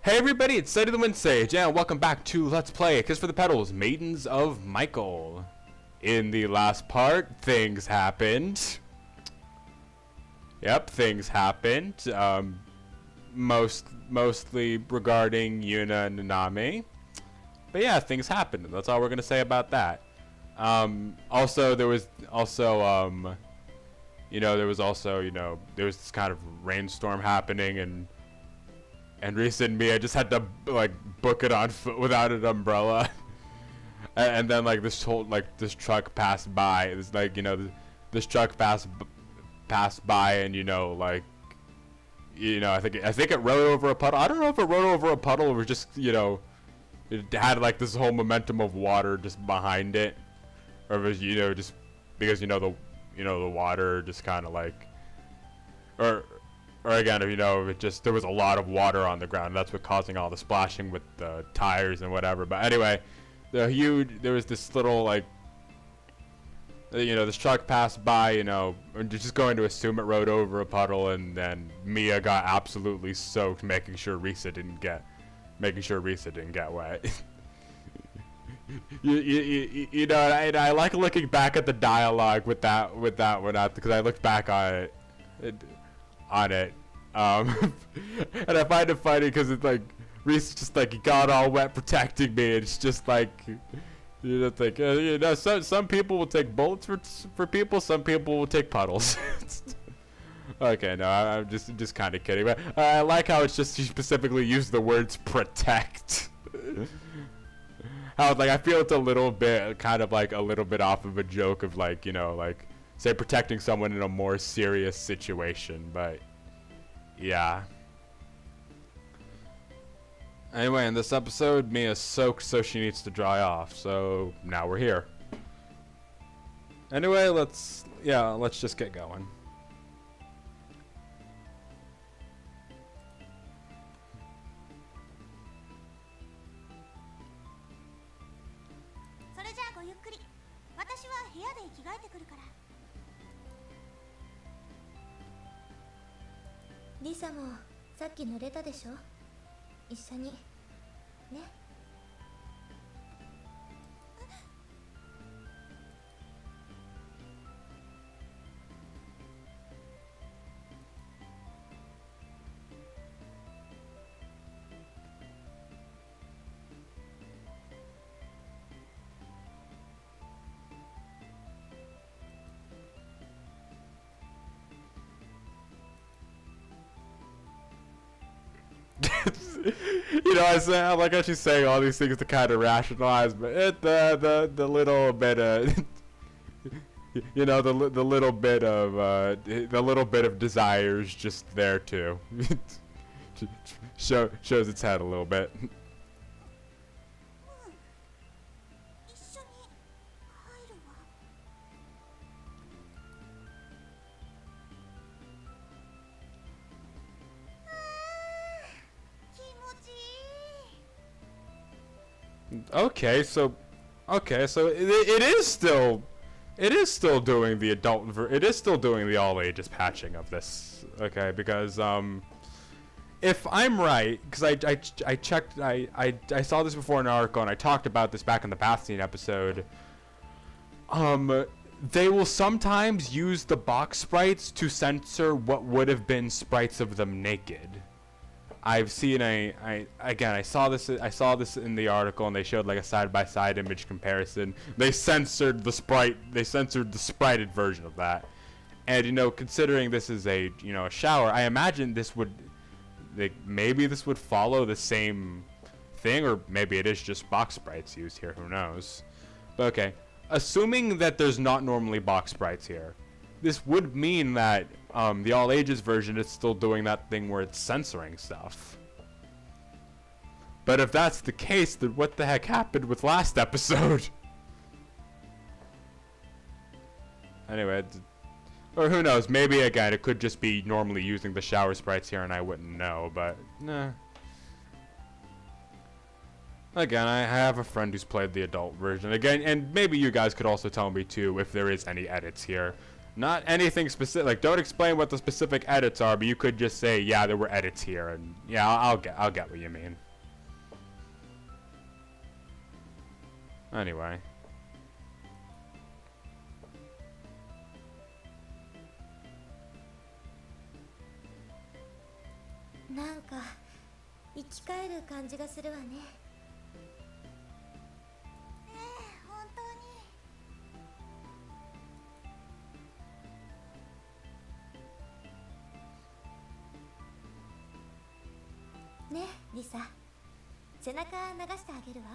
Hey everybody, it's Sadie the Wind Sage, and welcome back to Let's Play Kiss for the Petals, Maidens of Michael. In the last part, things happened. Yep, things happened. Mostly regarding Yuna and Nanami. But yeah, things happened. That's all we're gonna say about that. Also, there was this kind of rainstorm happening, and Risa and me, I just had to like book it on foot without an umbrella, and then like this truck passed by. It was like this truck passed by, and I think it rode over a puddle. I don't know if it rode over a puddle or just it had like this whole momentum of water just behind it, or it was just because the water just kind of like or again, if there was a lot of water on the ground, that's what causing all the splashing with the tires and whatever. But anyway, there was this little this truck passed by, I'm just going to assume it rode over a puddle, and then Mia got absolutely soaked, making sure Risa didn't get wet. I like looking back at the dialogue with that one because I looked back on it, and I find it funny because it's like Reese just like he got all wet protecting me, and it's just like some people will take bullets for people, some people will take puddles. Okay, no, I'm just kind of kidding, but I like how it's just he specifically used the words protect. How I feel it's a little bit off of a joke of say protecting someone in a more serious situation, but yeah. Anyway, in this episode, Mia's soaked, so she needs to dry off. So now we're here. Anyway, let's just get going.リサもさっき濡れたでしょ。一緒にね。I like how she's saying all these things to kind of rationalize, but the little bit of the little bit of desire is just there too. Shows its head a little bit. Okay, so it is still doing the all ages patching of this. Okay, because if I'm right, because I checked, I saw this before in an article, and I talked about this back in the Bastion episode. They will sometimes use the box sprites to censor what would have been sprites of them naked. I've seen I saw this in the article, and they showed like a side-by-side image comparison. They censored the sprited version of that. And considering this is a shower, I imagine maybe this would follow the same thing, or maybe it is just box sprites used here, who knows. But okay, assuming that there's not normally box sprites here, this would mean that the all ages version is still doing that thing where it's censoring stuff. But if that's the case, then what the heck happened with last episode? Anyway, or who knows, maybe again it could just be normally using the shower sprites here and I wouldn't know, but nah. Again, I have a friend who's played the adult version again, and maybe you guys could also tell me too if there is any edits here. Not anything specific. Like, don't explain what the specific edits are, but you could just say, yeah, there were edits here, and yeah, I'll get what you mean. Anyway. なんか生き返る感じがするわね。本当に。ねえリサ、背中流してあげるわ。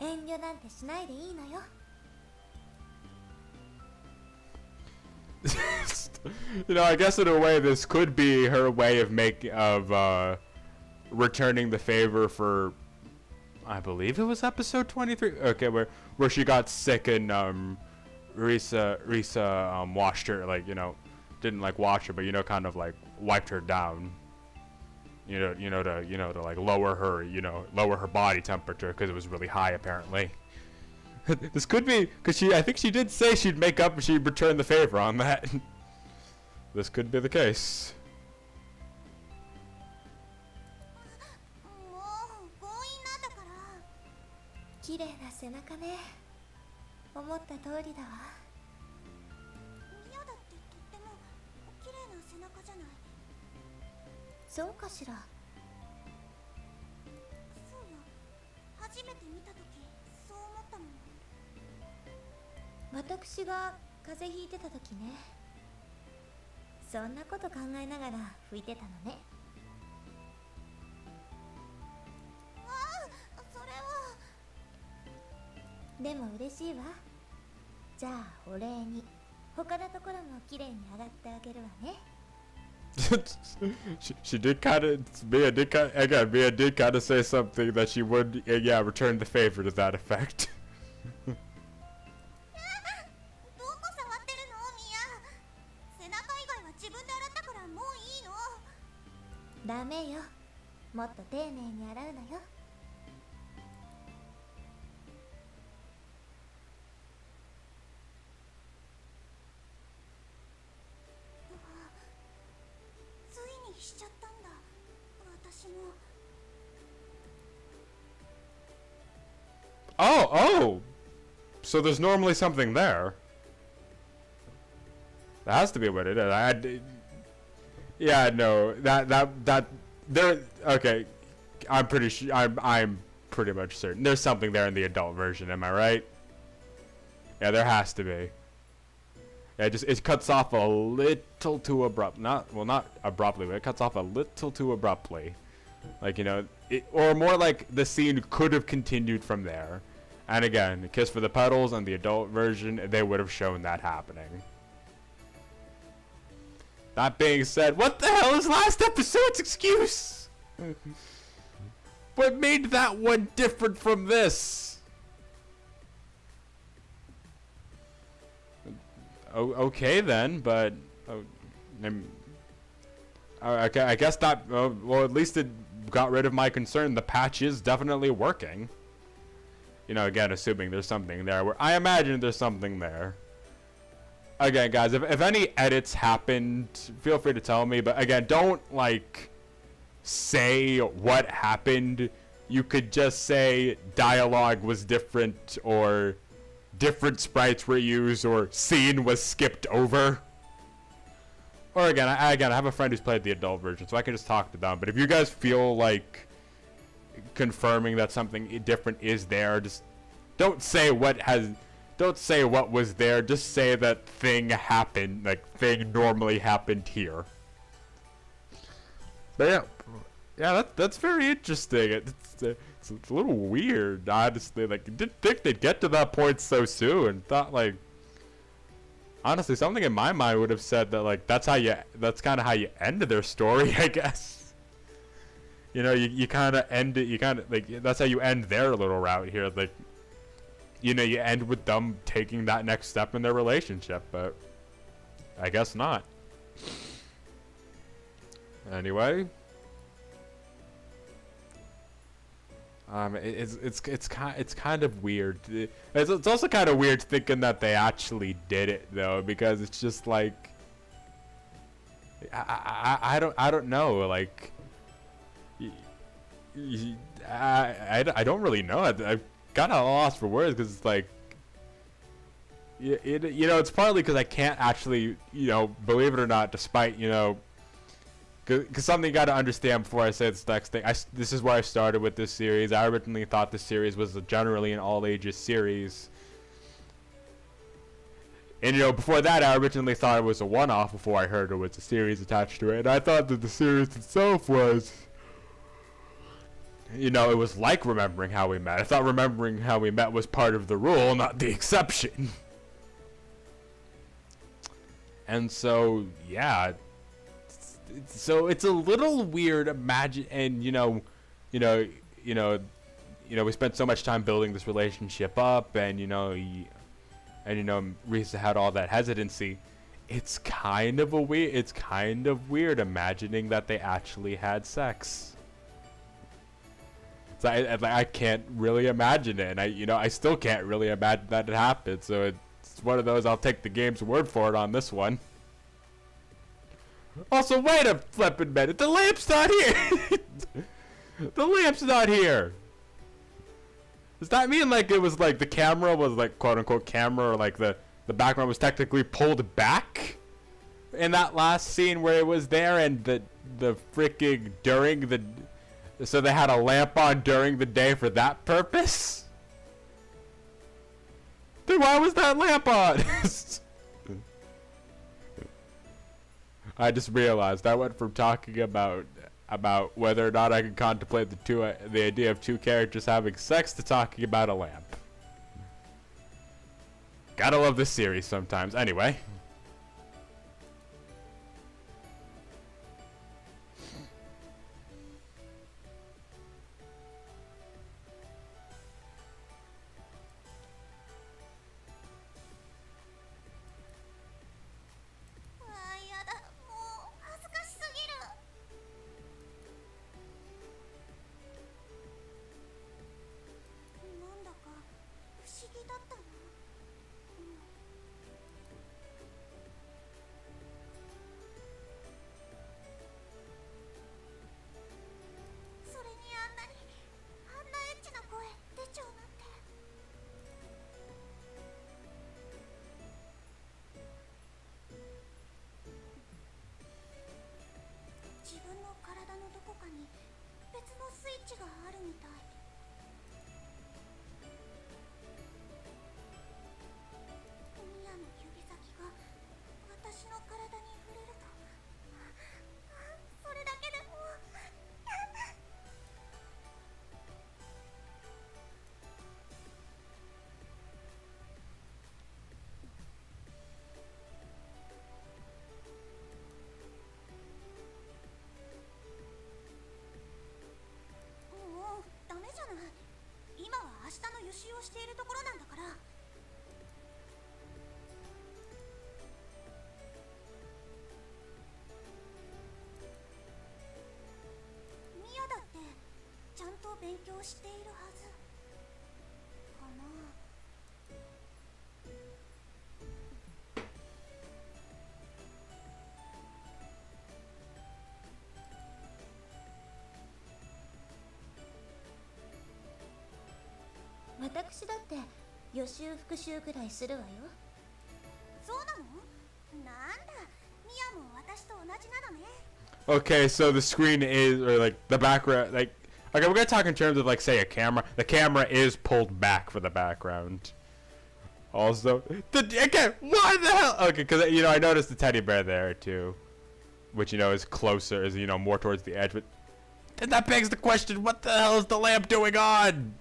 遠慮なんてしないでいいのよ。You know, I guess in a way this could be her way of returning the favor for, I believe it was episode 23. Okay, where she got sick and Risa washed her, like, you know, didn't like wash her, but you know, kind of like wiped her down. To like lower her body temperature because it was really high apparently. This could be because I think she did say she'd return the favor on that. This could be the case. 綺麗な背中ね。思った通りだわ。ミヤだってとっても綺麗な背中じゃない。そうかしら。そうよ。初めて見たときそう思ったもん。私が風邪ひいてたときね。そんなこと考えながら拭いてたのね。ああ、それは。でも嬉しいわ。じゃあお礼に他のところも綺麗に上がってあげるわね。she did kind of Mia did kind of say something that she would return the favor to that effect. どこ触ってるのミヤ。背中以外は自分で洗ったからもういいの。ダメよ。もっと丁寧に洗うのよ。しちゃったんだ。私も。Oh, so there's normally something there. That has to be what it is. Yeah, no, that there. Okay, I'm pretty sure. I'm pretty much certain there's something there in the adult version. Am I right? Yeah, there has to be. Yeah, it cuts off a little too abrupt. Not abruptly, but it cuts off a little too abruptly. Like, you know, or more like the scene could have continued from there. And again, Kiss for the Petals and the adult version, they would have shown that happening. That being said, what the hell is last episode's excuse? What made that one different from this? Okay then, but okay, I guess that well, at least it got rid of my concern. The patch is definitely working. You know, again, assuming there's something there. Where I imagine there's something there. Again, guys, if any edits happened, feel free to tell me. But again, don't like say what happened. You could just say dialogue was different, or different sprites were used, or scene was skipped over. Or again, I have a friend who's played the adult version, so I can just talk to them. But if you guys feel like confirming that something different is there, just don't say what was there. Just say that thing happened, like thing normally happened here. But yeah, that's very interesting. It's a little weird, honestly. Like, I didn't think they'd get to that point so soon. Thought, like, honestly, something in my mind would have said that, like, that's kind of how you end their story, I guess. You know, you kind of end it. Like, that's how you end their little route here. Like, you know, you end with them taking that next step in their relationship, but I guess not. Anyway. It's kind of weird. It's also kind of weird thinking that they actually did it though, because it's just like I don't know, like I don't really know. I've kind of lost for words because it's like you know, it's partly because I can't actually, you know, believe it or not, despite, you know, because something you got to understand before I say this next thing. This is where I started with this series. I originally thought this series was generally an all-ages series. And, you know, before that, I originally thought it was a one-off before I heard it was a series attached to it. And I thought that the series itself was, you know, it was like Remembering How We Met. I thought Remembering How We Met was part of the rule, not the exception. And so, yeah. So it's a little weird. Imagine, and you know, we spent so much time building this relationship up, and Risa had all that hesitancy. It's kind of weird imagining that they actually had sex. So I can't really imagine it, and I still can't really imagine that it happened. So it's one of those. I'll take the game's word for it on this one. Also, wait a flippin' minute. The lamp's not here. The lamp's not here. Does that mean like it was like the camera was like quote unquote camera, or like the background was technically pulled back in that last scene where it was there, and the freaking during the, so they had a lamp on during the day for that purpose? Then why was that lamp on? I just realized I went from talking about whether or not I could contemplate the idea of two characters having sex to talking about a lamp. Gotta love this series sometimes. Anyway.私だって予習復習くらいするわよ。そうなの？なんだ、ミヤも私と同じなのね。Okay, so the screen is, or like the background, like, okay, we're gonna talk in terms of like, say, a camera. The camera is pulled back for the background. Also, again, what the hell? Okay, because you know I noticed the teddy bear there too, which you know is closer, is more towards the edge. But then that begs the question: what the hell is the lamp doing on?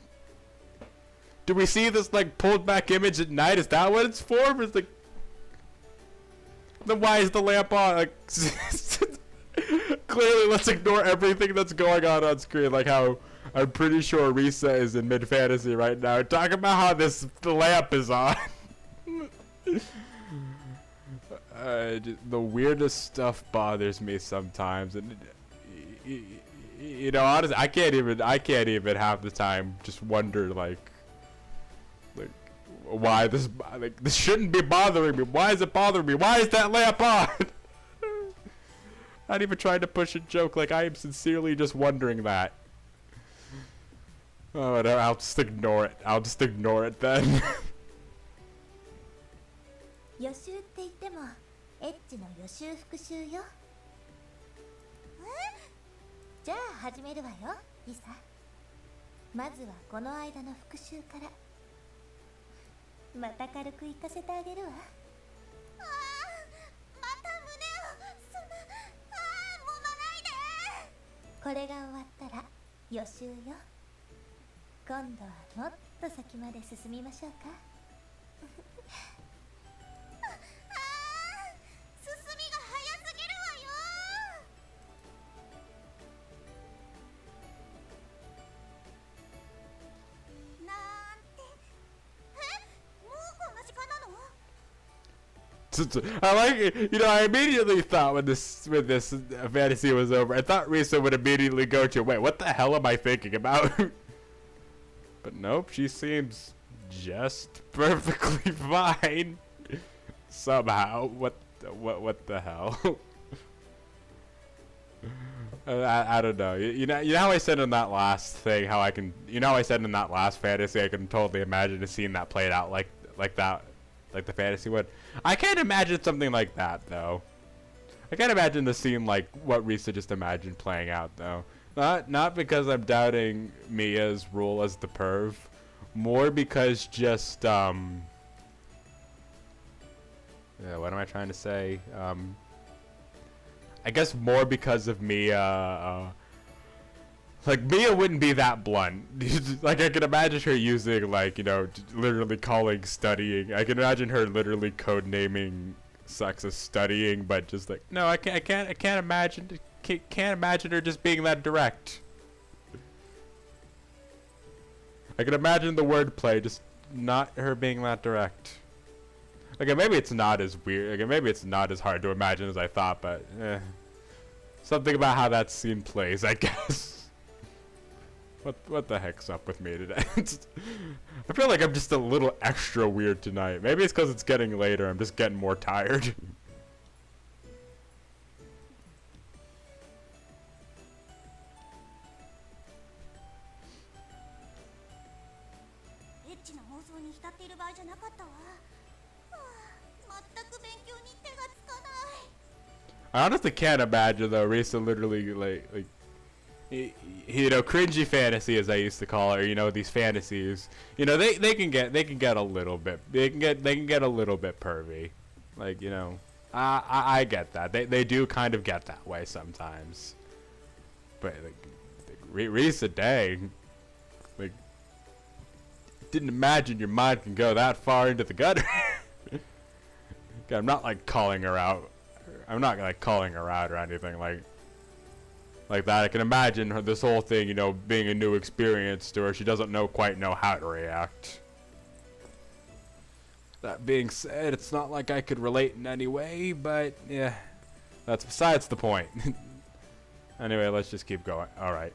Do we see this like pulled back image at night? Is that what it's for? Or is like, then why is the lamp on? Like, clearly, let's ignore everything that's going on screen. Like how I'm pretty sure Risa is in mid fantasy right now, talking about how the lamp is on. The weirdest stuff bothers me sometimes, and you know, honestly, I can't even half the time just wonder like why this shouldn't be bothering me. Why is it bothering me? Why is that lamp on? Not even trying to push a joke. Like, I am sincerely just wondering that. Oh, no, I'll just ignore it. I'll just ignore it then. 予習って言ってもエッチの予習復習よ。じゃあ始めるわよ、リサ。まずはこの間の復習から。また軽く行かせてあげるわ。ああ、また胸を揉まないで。これが終わったら予習よ。今度はもっと先まで進みましょうか。進みが早すぎるわよ。なんて。もうこんな時間なの？ I like it. You know, I immediately thought when this fantasy was over, I thought Risa would immediately go to, wait, what the hell am I thinking about? But nope, she seems just perfectly fine. Somehow, what the hell? I don't know. You know how I said in that last thing how I can, you know how I said in that last fantasy I can totally imagine a scene that played out like that, like the fantasy would. I can't imagine something like that though. I can't imagine the scene like what Risa just imagined playing out though. Not because I'm doubting Mia's role as the perv, more because just yeah, what am I trying to say? I guess more because of Mia. Like, Mia wouldn't be that blunt. Like, I can imagine her using, like, you know, literally calling studying. I can imagine her literally codenaming sex as studying, but just like, no, I can't imagine her just being that direct. I can imagine the wordplay, just not her being that direct. Okay, maybe it's not as weird. Okay, maybe it's not as hard to imagine as I thought, but something about how that scene plays, I guess. What the heck's up with me today? I feel like I'm just a little extra weird tonight. Maybe it's because it's getting later. I'm just getting more tired. I honestly can't imagine though. Risa literally like you know, cringy fantasy as I used to call her. You know, these fantasies. You know, they can get a little bit. They can get a little bit pervy. Like, you know, I get that. They do kind of get that way sometimes. But like Risa, dang, like didn't imagine your mind can go that far into the gutter. Okay, I'm not like calling her out. I'm not like calling her out or anything like that. I can imagine her, this whole thing, you know, being a new experience to her. She doesn't quite know how to react. That being said, it's not like I could relate in any way, but yeah, that's besides the point. Anyway, let's just keep going. All right.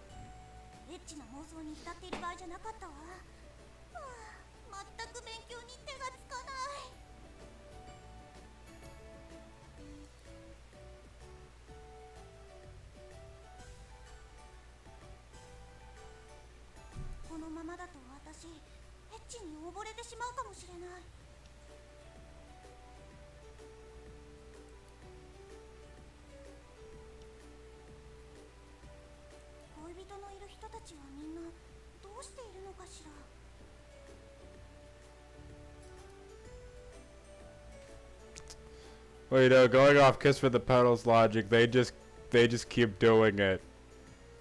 Well, you know, going off Kiss for the Petals logic, they just keep doing it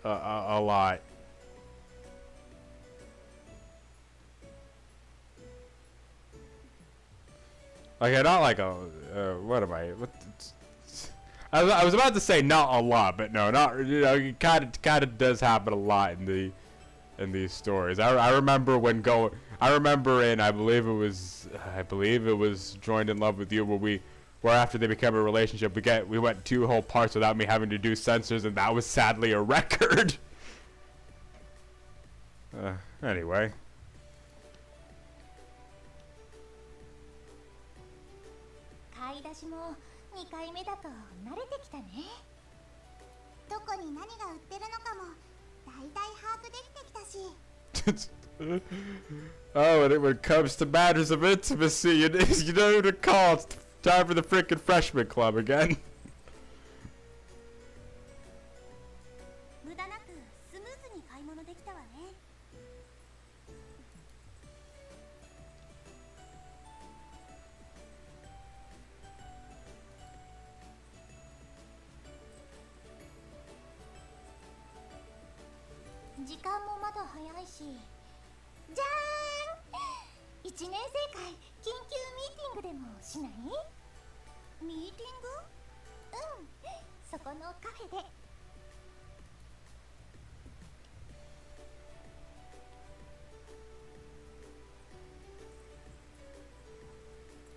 a lot. Like, not like a what am I? I was about to say not a lot, but no, not, you know, it kind of does happen a lot in these stories. I remember I believe it was Joined in Love with You, where where after they become a relationship, we went 2 whole parts without me having to do censors, and that was sadly a record. Anyway. 買い出しも2回目だと慣れてきたね。どこに何が売ってるのかもだいたい把握できてきたし。Oh, and when it comes to matters of intimacy, you know who to call. It's time for the frickin' freshman club again. 無駄なくスムーズに買い物できたわね。時間もまだ早いし。じゃーん、1年生会緊急ミーティングでもしない？ミーティング？うん、そこのカフェで。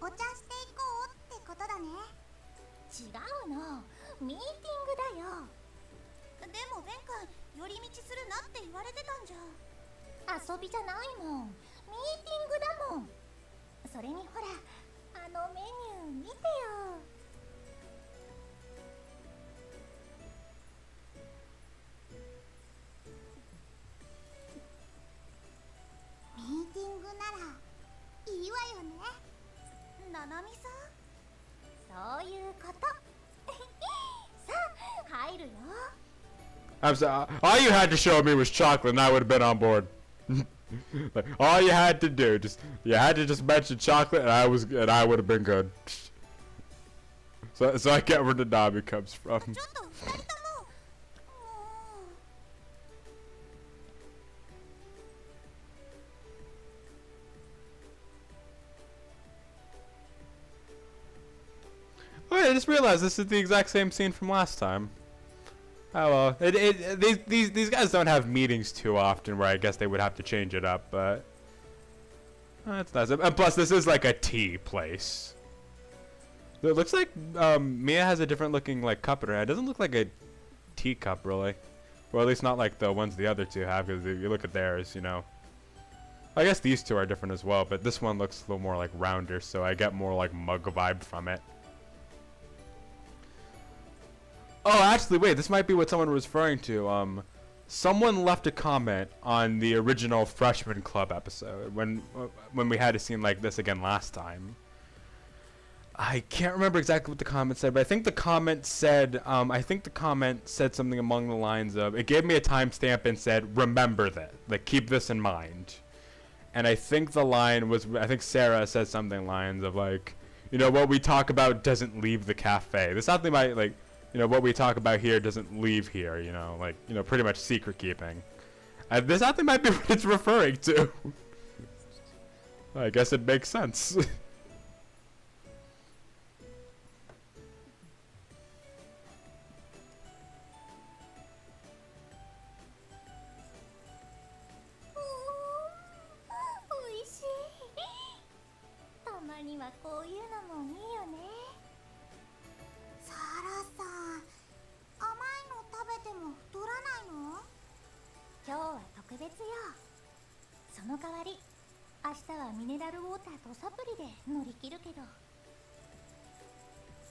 お茶していこうってことだね。違うの、ミーティングだよ。でも前回寄り道するなって言われてたんじゃ。遊びじゃないもん、ミーティングだもん。それにほら、あのメニュー見てよ。ミーティングならいいわよね、ななみさん。そういうこと。さあ入るよ。I'm sorry. All you had to show me was chocolate, and I would have been on board. Like, all you had to do, you had to just mention chocolate, and I would have been good. So I get where the Nami comes from. Wait, I just realized this is the exact same scene from last time. Oh well, these guys don't have meetings too often where I guess they would have to change it up, but that's nice. And plus, this is like a tea place. It looks like Mia has a different looking like cup in her hand. It doesn't look like a teacup really, or at least not like the ones the other two have. Because if you look at theirs, you know, I guess these two are different as well, but this one looks a little more like rounder, so I get more like mug vibe from it. Oh, actually, wait, this might be what someone was referring to. Someone left a comment on the original Freshman Club episode when we had a scene like this again last time. I can't remember exactly what the comment said, but I think the comment said something along the lines of, it gave me a timestamp and said, remember that, like, keep this in mind. And I think the line was, I think Sarah said something lines of like, you know, what we talk about doesn't leave the cafe. This something might like, you know, what we talk about here doesn't leave here, you know, like, you know, pretty much secret keeping. This I think might be what it's referring to. I guess it makes sense.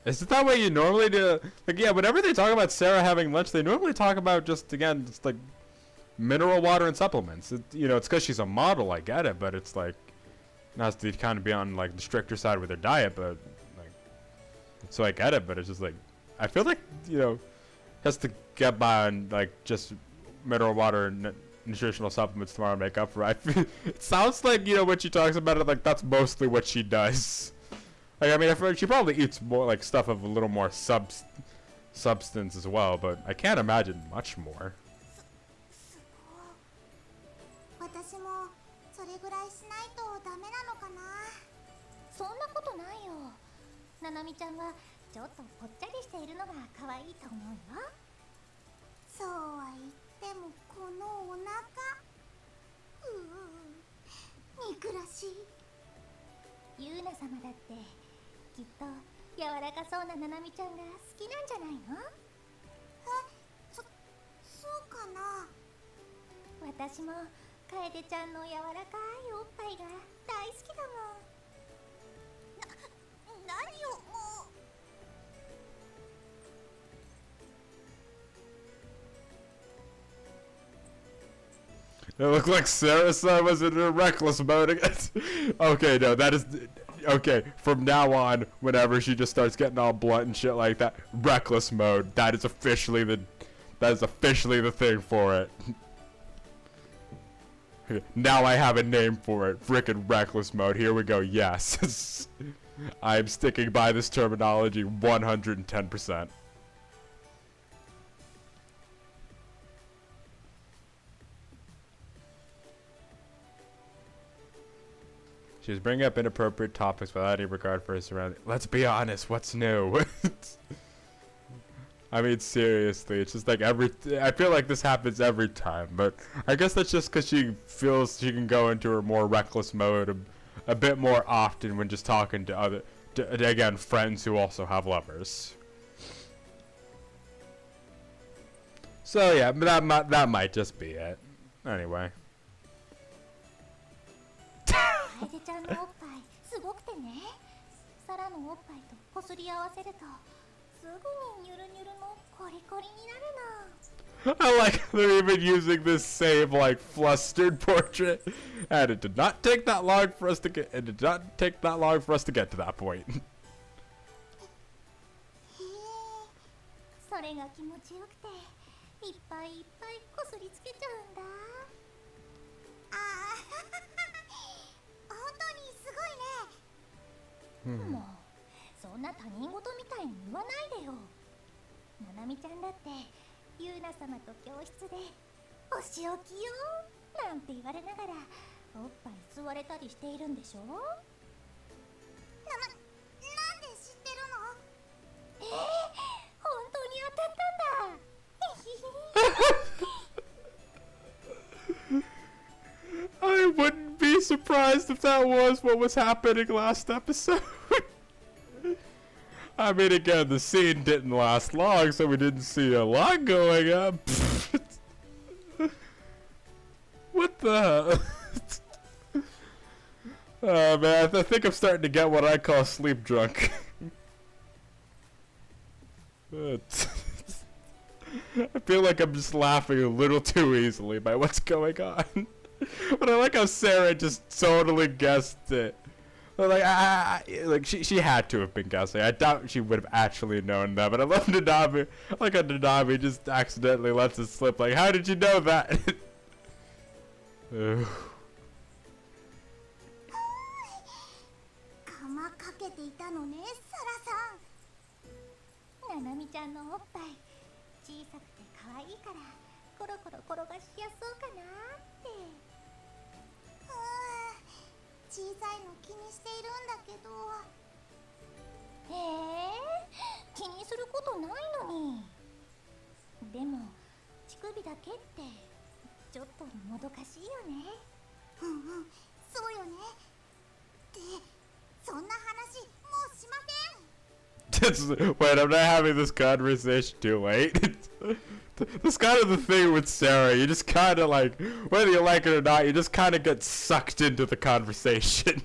Isn't that what you normally do? Like, yeah, whenever they talk about Sarah having lunch, they normally talk about just like mineral water and supplements. You know, it's because she's a model, I get it, but it's like, not to kind of be on like the stricter side with her diet, but like, so I get it, but it's just like, I feel like, you know, has to get by on like just mineral water and nutritional supplements tomorrow to make up for it. It sounds like, you know, when she talks about it, like that's mostly what she does. Like, I mean, I feel like she probably eats more like stuff of a little more substance as well, but I can't imagine much more. ユーナ様だってきっと柔らかそうなななみちゃんが好きなんじゃないの？そうかな。私も楓ちゃんの柔らかいおっぱいが大好きだもん。何をもう。It looked like Sarah was in a reckless mode again. Okay, no, that is... Okay, from now on, whenever she just starts getting all blunt and shit like that, reckless mode, that is officially the thing for it. Now I have a name for it. Frickin' reckless mode. Here we go. Yes. I'm sticking by this terminology 110%. She was bringing up inappropriate topics without any regard for her surroundings. Let's be honest, what's new? I mean, seriously, it's just like I feel like this happens every time, but I guess that's just because she feels she can go into her more reckless mode a bit more often when just talking to again, friends who also have lovers. So yeah, that might just be it. Anyway. 楓ちゃんのおっぱいすごくてね、サラのおっぱいとこすり合わせるとすぐにニュルニュルのコリコリになるの。 I like they're even using this same like flustered portrait, and it did not take that long for us to get to that point. それが気持ちよくていっぱいいっぱいこすりつけちゃうんだ。ああ本当にすごいね。もうそんな他人事みたいに言わないでよ。ななみちゃんだってユーナ様と教室でお仕置きよなんて言われながらおっぱい吸われたりしているんでしょ。なんで知ってるの？本当に当たったんだ。I wouldn't be surprised if that was what was happening last episode. I mean, again, the scene didn't last long, so we didn't see a lot going on. What the hell? Oh, man, I think I'm starting to get what I call sleep drunk. I feel like I'm just laughing a little too easily by what's going on. But I like how Sarah just totally guessed it. Like she had to have been guessing. I doubt she would have actually known that. But I love Nanami. I like how Nanami just accidentally lets it slip. Like, how did you know that? Wait, I'm not having this conversation too late. That's kind of the thing with Sarah. You just kind of like, whether you like it or not, you just kind of get sucked into the conversation.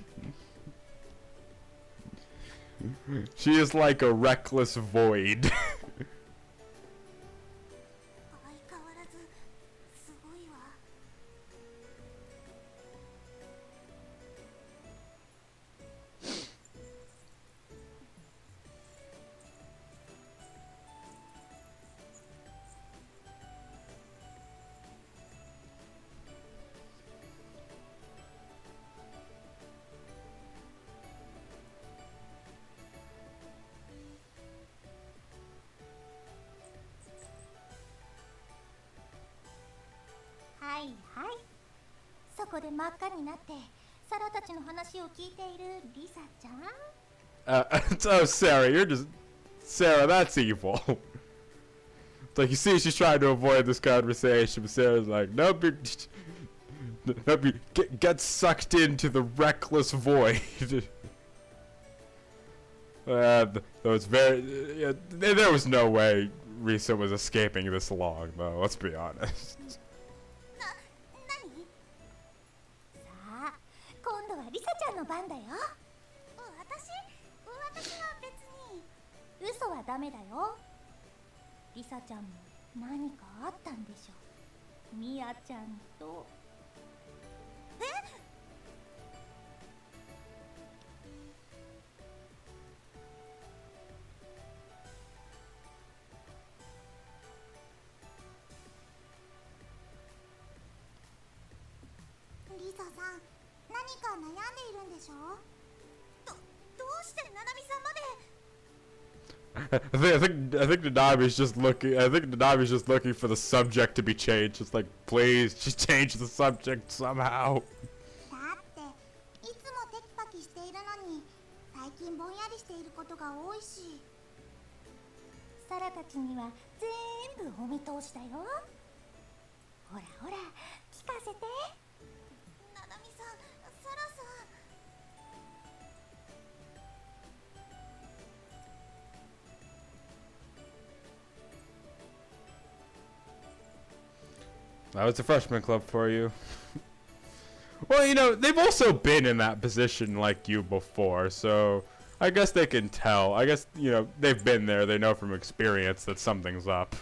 She is like a reckless void. Oh, Sarah, that's evil. It's like, you see, she's trying to avoid this conversation, but Sarah's like, nope, get sucked into the reckless void. There was there was no way Risa was escaping this long, though. Let's be honest. 何？さあ、今度はリサちゃんの番だよ。私は別に。嘘はダメだよ。リサちゃんも何かあったんでしょ。ミヤちゃんと。え？リサさん、何か悩んでいるんでしょ？どうしてナナミさんまで。I think Nanabi's just looking. I think Nanabi's just looking for the subject to be changed. It's like, please, just change the subject somehow. だっていつもテキパキしているのに最近ぼんやりしていることが多いし、サラたちには全部お見通しだよ。ほらほら聞かせて。ナナミさん、サラさん。That was the freshman club for you. Well, you know, they've also been in that position like you before, so I guess they can tell. I guess, you know, they've been there. They know from experience that something's up.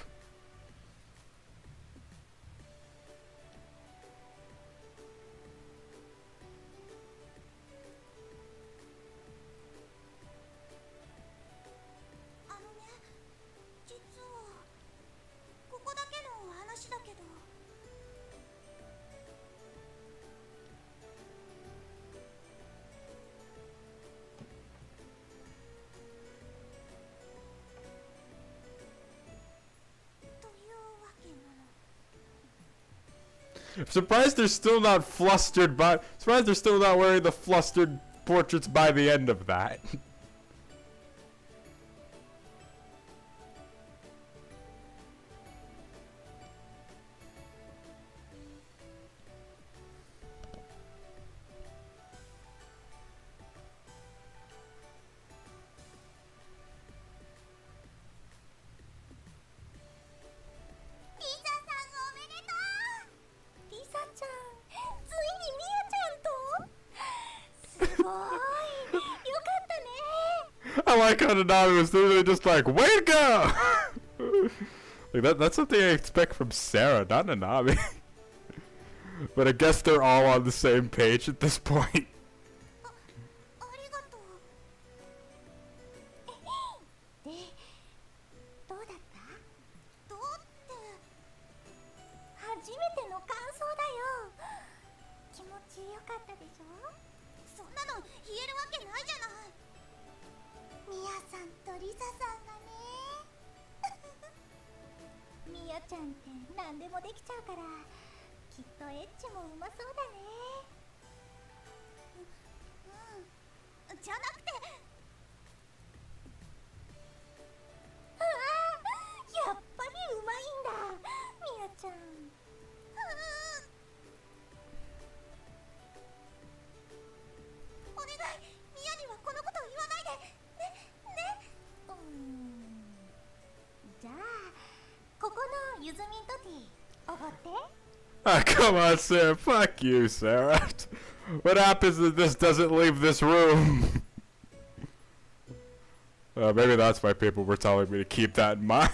I'm surprised they're still not flustered by. Surprised they're still not wearing the flustered portraits by the end of that. I like how Nanami was literally just like, way to go! Like that's something I expect from Sarah, not Nanami. But I guess they're all on the same page at this point. Ah, come on, Sarah. Fuck you, Sarah. What happens if this doesn't leave this room? Maybe that's why people were telling me to keep that in mind.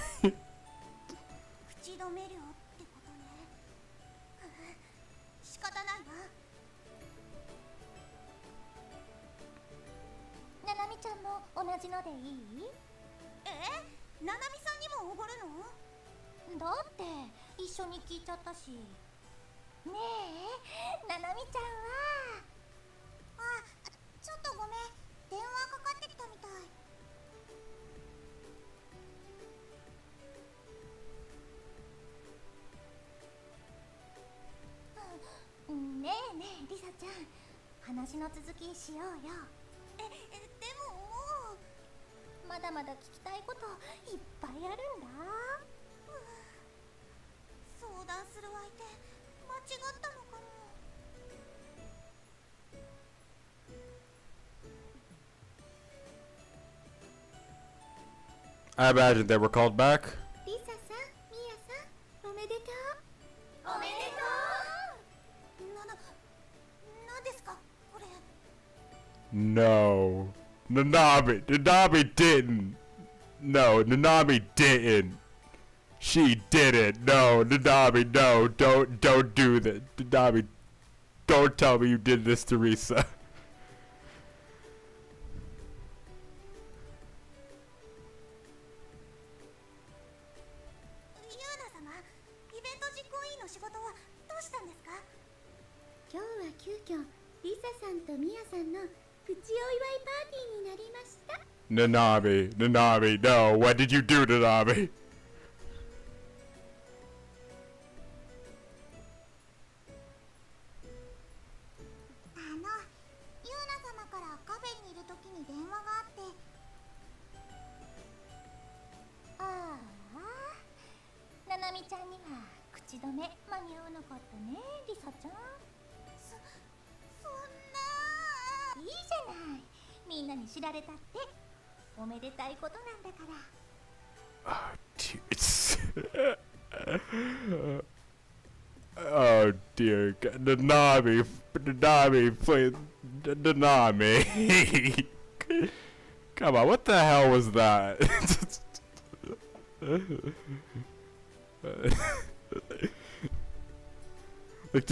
I imagine they were called back. リサさん、ミヤさん、おめでとう。おめでとう。なんですかこれ。 No. Nanami didn't. No, Nanami didn't. She didn't. No, Nanami, no. Don't do that. Nanami, don't tell me you did this to Risa. ユーナ様、イベント実行委員の仕事はどうしたんですか？今日は急遽リサさんとミヤさんのプチお祝いパーティーになりました。Nanami, no. What did you do, Nanami? ユーナ様からカフェにいる時に電話があって。ああ、ナナミちゃんには口止め間に合わなかったね、リサちゃん。そんな。いいじゃない。みんなに知られたっておめでたいことなんだから。Oh dear God. Nanami, please. Nanami. Come on, what the hell was that? Like,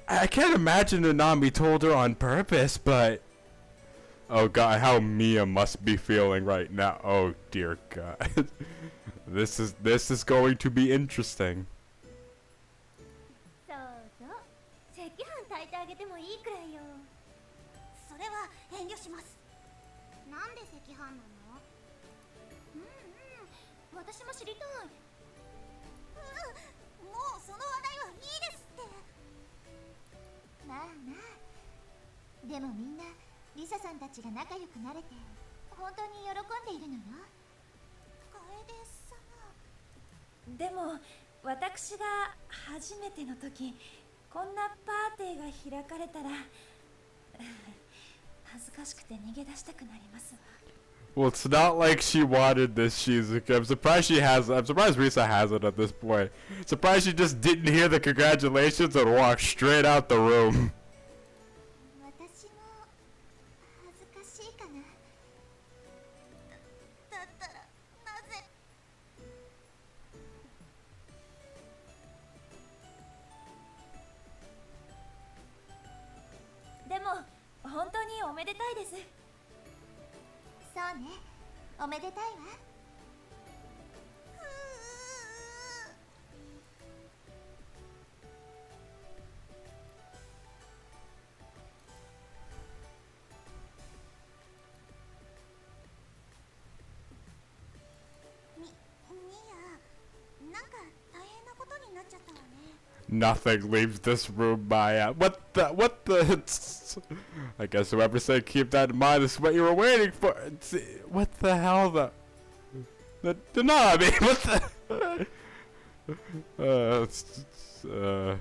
I can't imagine Nanami told her on purpose, but oh God, how Mia must be feeling right now. Oh dear God. This is going to be interesting. そうそう、赤飯炊いてあげてもいいくらいよ。それは遠慮します。なんで赤飯なの？私も知りたい。もうその話題はいいですって。まあまあ、でもみんなリサさんたちが仲良くなれて本当に喜んでいるのよ。楓様。でも私が初めての時、こんなパーティーが開かれたら恥ずかしくて逃げ出したくなりますわ。Well, it's not like she wanted this Shizuka. I'm surprised Risa has it at this point. Surprised she just didn't hear the congratulations and walked straight out the room. 私も恥ずかしいかな。だったらなぜ。でも本当におめでたいです。そうね、おめでたいわ。ミヤ、なんか大変なことになっちゃったわね。Nothing leaves this room, Maya. What the? I guess whoever said keep that in mind is what you were waiting for. What the hell, the Nanami, what the?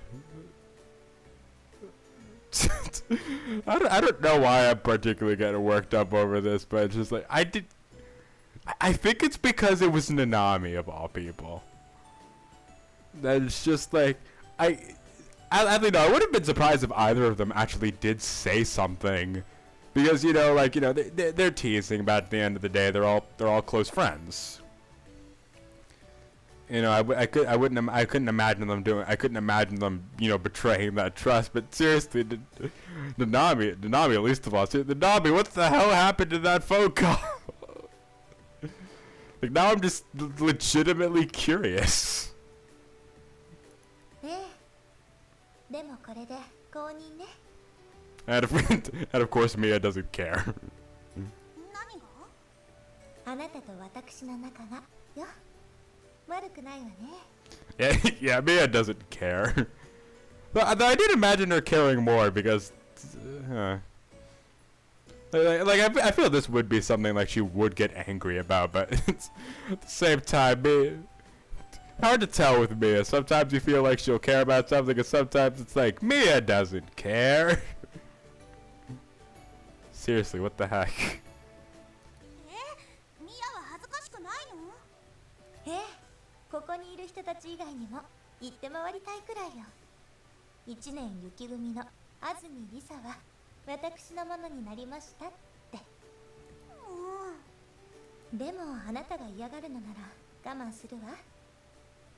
I don't know why I'm particularly getting worked up over this, but it's just like I think it's because it was Nanami of all people. That it's just like I don't know. I would have been surprised if either of them actually did say something, because they're teasing, but at the end of the day, they're all close friends. I couldn't imagine them betraying that trust. But seriously, Nanami, least of all, Nanami, what the hell happened to that phone call? Like, now I'm just legitimately curious. でもこれで公認ね。And of course Mia doesn't care. 何が？あなたと私の仲がよ。悪くないわね。Yeah, Mia doesn't care. Though I did imagine her caring more because, I feel this would be something like she would get angry about, but it's, at the same time, hard to tell with Mia. Sometimes you feel like she'll care about something, and sometimes it's like, Mia doesn't care. Seriously, what the heck? ミヤは恥ずかしくない人たち以外にも行って回りたいくらいよ。一年雪組の安住リサは私のものになりましたって。もうでもあなたが嫌がるのなら我慢するわ。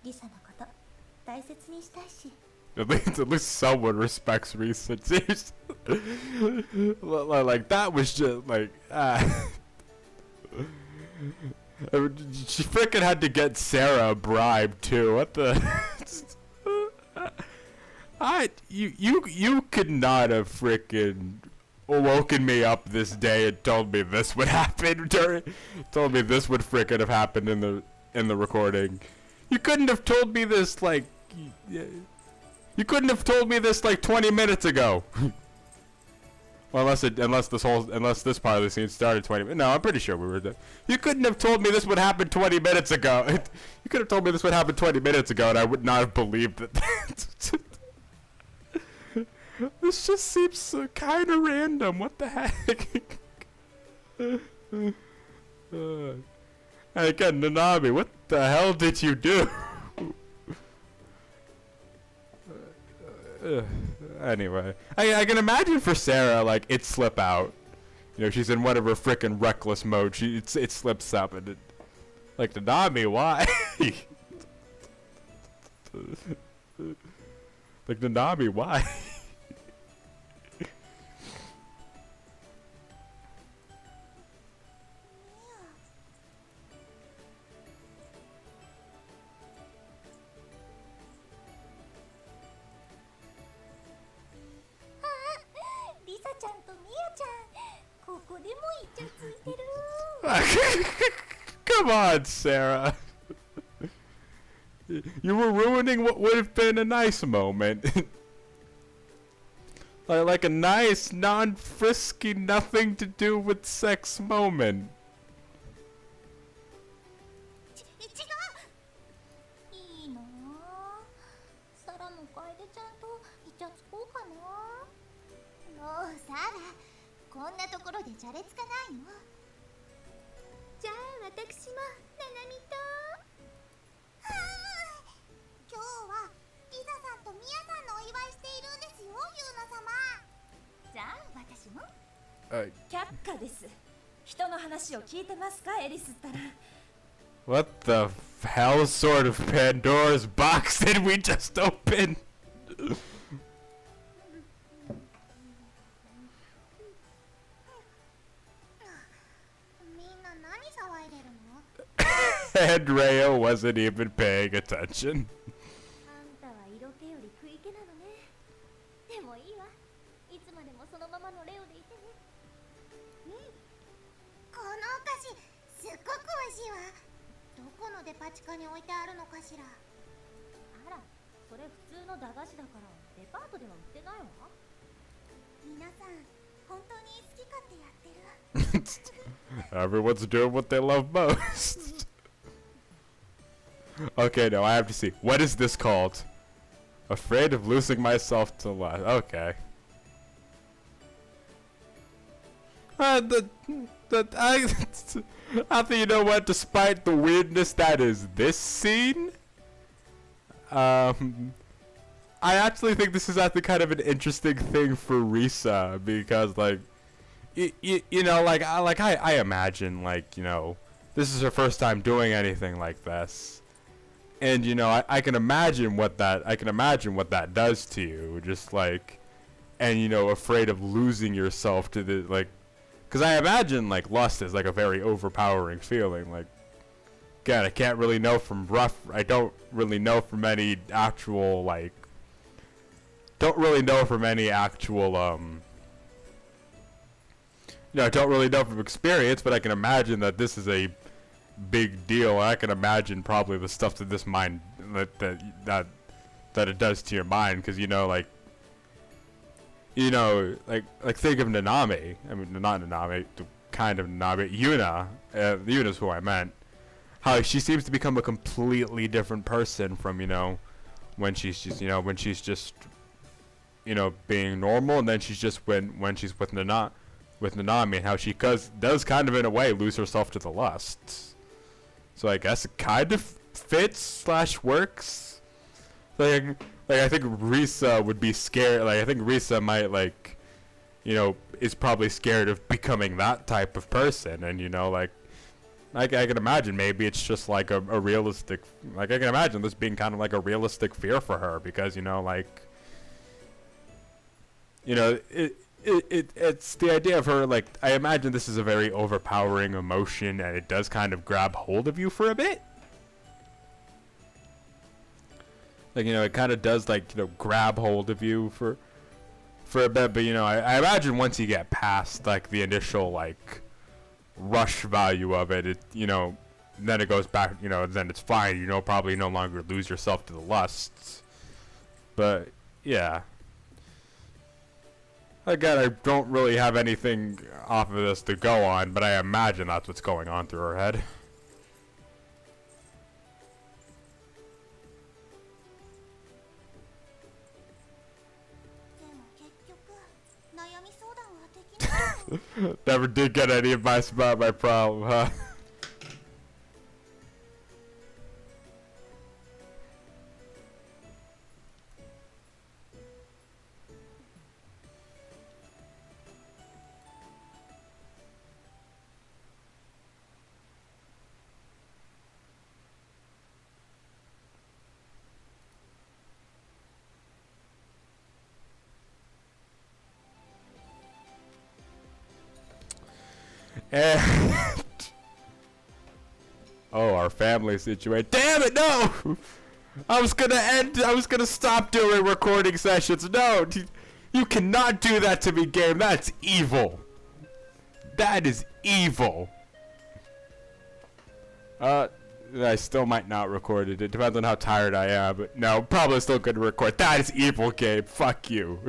リサのこと大切にしたいし。At least someone respects research. Like that was just like she freaking had to get Sarah a bribe too. What the? You could not have freaking woken me up this day and told me this would happen told me this would freaking have happened in the recording. You couldn't have told me this like. You couldn't have told me this like 20 minutes ago. Well, unless this part of the scene started 20 minutes. No, I'm pretty sure we were done. You couldn't have told me this would happen 20 minutes ago. You could have told me this would happen 20 minutes ago and I would not have believed it. This just seems kind of random. What the heck? And again, Nanami, what the hell did you do? Anyway, I can imagine for Sarah, like, it slip out. You know, she's in whatever frickin' reckless mode. It slips up, and like, Nanami, why? Like, Nanami, why? ちゃんとミヤちゃん、ここでもイチャついてる。Come on, Sarah. You were ruining what would have been a nice moment. like a nice, non-frisky, nothing to do with sex moment. いいなあ。サラも楓ちゃんとイチャつこうかな。もうサラ、こんなところでじゃれつかないの。じゃあ私もナナミと。今日はリサさんとミヤさんのお祝いしているんですよ、ユーナ様。じゃあ私も。却下です。人の話を聞いてますか、エリスったら。What the hell sort of Pandora's box did we just open? みんな何騒いでるの？ And Reo wasn't even paying attention. あんたは色気より食い気なのね。でもいいわ。いつまでもそのままのレオでいてね。このお菓子すっごく美味しいわ。どこのデパ地下に置いてあるのかしら。あら、それ普通の駄菓子だからデパートでは売ってないわ。皆さん本当に好き勝手やってる。Everyone's doing what they love most. Okay, now I have to see. What is this called? Afraid of losing myself to love. Okay. I think, you know what, despite the weirdness that is this scene, I actually think this is actually kind of an interesting thing for Risa, because like, you know, like I imagine, like, you know, this is her first time doing anything like this, and you know, I can imagine what that does to you, just like, and you know, afraid of losing yourself to the like. Because I imagine, like, lust is, like, a very overpowering feeling. Like, God, I can't really know from I don't really know from any actual, like, don't really know from experience, but I can imagine that this is a big deal. I can imagine probably the stuff that this mind, that it does to your mind, because, you know, like, you know, like think of Nanami. I mean, not Nanami, kind of Nanami. Yuna. Yuna's who I meant. How she seems to become a completely different person from, you know, when she's just, you know, being normal, and then she's just when she's with Nanami, and how she does kind of in a way lose herself to the lust. So I guess it kind of fits slash works. Like I think Risa would be scared. Like I think Risa might like, you know, is probably scared of becoming that type of person, and you know, like I can imagine maybe it's just like a realistic. Like I can imagine this being kind of like a realistic fear for her because you know, like, you know, it's the idea of her, like, I imagine this is a very overpowering emotion and it does kind of grab hold of you for a bit. Like, you know, it kind of does, like, you know, grab hold of you for a bit, but, you know, I imagine once you get past, like, the initial, like, rush value of it, you know, then it goes back, you know, then it's fine. You know, probably no longer lose yourself to the lusts. But, yeah. Again, I don't really have anything off of this to go on, but I imagine that's what's going on through her head. Never did get any advice about my problem, huh? And oh, our family situation. Damn it, no! I was gonna stop doing recording sessions. No, you cannot do that to me, game. That's evil. That is evil. I still might not record it. It depends on how tired I am, but no, probably still gonna record. That is evil, Gabe. Fuck you.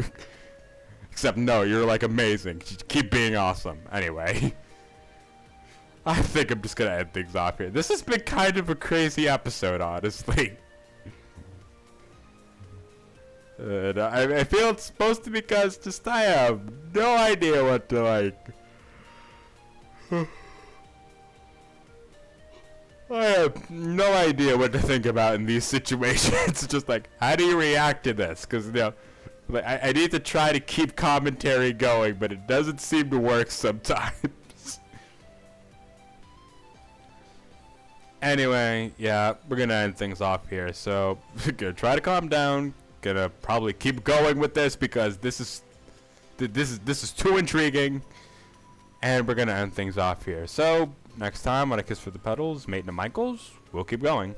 Except no, you're like amazing. Just keep being awesome. Anyway. I think I'm just gonna end things off here. This has been kind of a crazy episode, honestly. And I feel it's supposed to be because just I have no idea what to like. I have no idea what to think about in these situations. Just like, how do you react to this? Because, you know, like, I need to try to keep commentary going, but it doesn't seem to work sometimes. Anyway, yeah, we're gonna end things off here. So, gonna try to calm down. Gonna probably keep going with this because this is too intriguing. And we're gonna end things off here. So, next time on A Kiss for the Petals, Maiden and Michaels, we'll keep going.